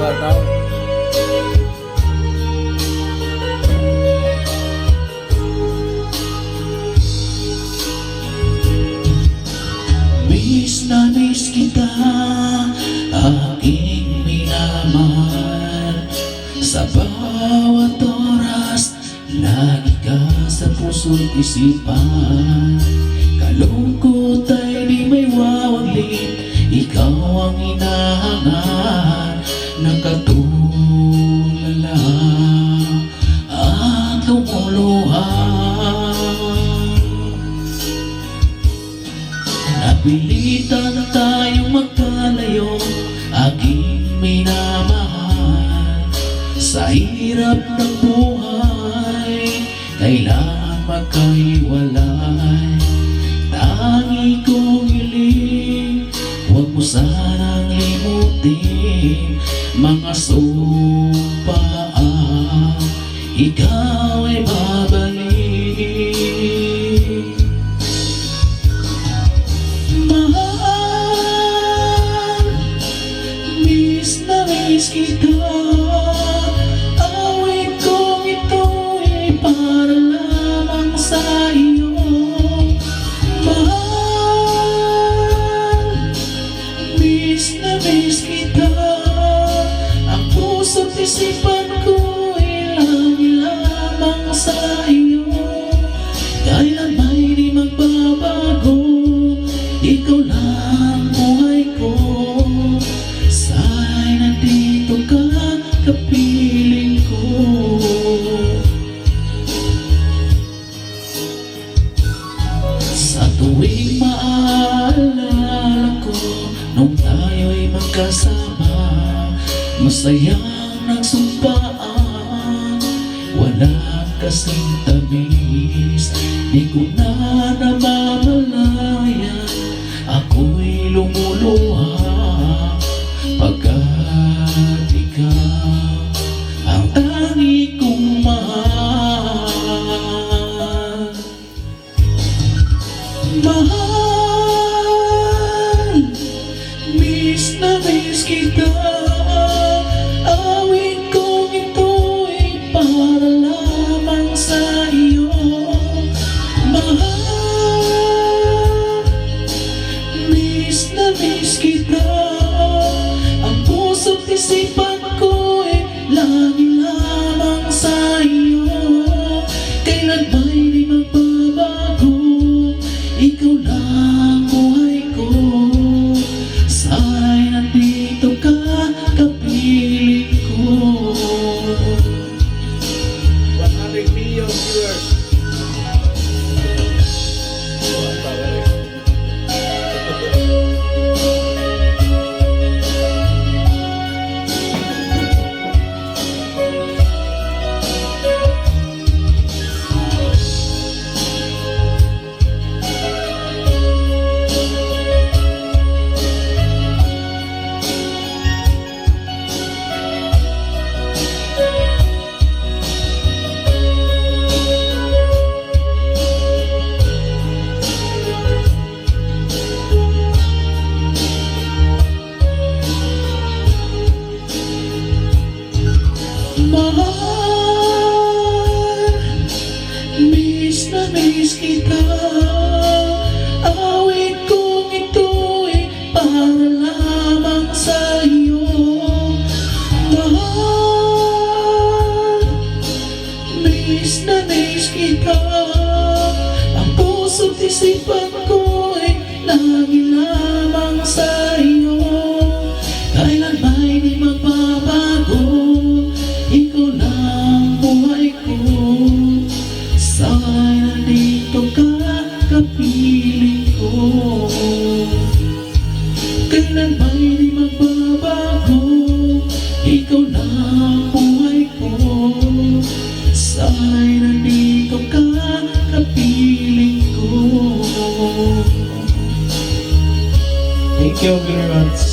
bataw. Miss na miss kita, aking minamahal. Sa bawat oras, lagi ka sa puso't isipan. Kalungkot ay di may wawaglit, ikaw ang hinahangat. Nakatulala at lumuluha. Napilitan na tayong magkalayo, aking minamahal. Sa hirap ng buhay, kailangan magkahiwalay. Tangi kong hiling, huwag mo sanang limutin mga sumpaan, ikaw ay babalik. Mahal, miss na miss kita. Awit kong ito'y para lamang sa iyo. Mahal, miss na miss kita. Ang puso't isipan ko'y lagi lamang sa iyo. Kailan ba'y di magbabago, ikaw lang buhay ko. Sana'y nandito ka, kapiling ko. Sa tuwing maalala ko, nung tayo'y magkasama, masayang nagsumpaan, walang kasing tamis. Di ko na namamalayan, ako'y lumuluha pagkat ikaw ang tangi kong mahal. Mahal, miss na miss kita. Awit kong ito'y para lamang sa iyo. Mahal, miss na miss kita. Ang puso't isipan ko'y lagi lamang sa iyo. Kailan ba'y di magbabago, ikaw lang buhay ko. Sana'y nandito ka, kapiling ko. 100 million viewers. Mahal, miss na miss kita. Awit kong ito'y para lamang sa iyo. Mahal, miss na miss kita. Ang puso't isipan ko'y lagi lamang sa iyo. Kailan ba'y di magbabago, ikaw lang buhay ko. Sana'y nandito ka, kapiling ko. Kailan ba'y di magbabago, ikaw lang buhay ko. Sana'y nandito ka, kapiling ko. Thank you very much.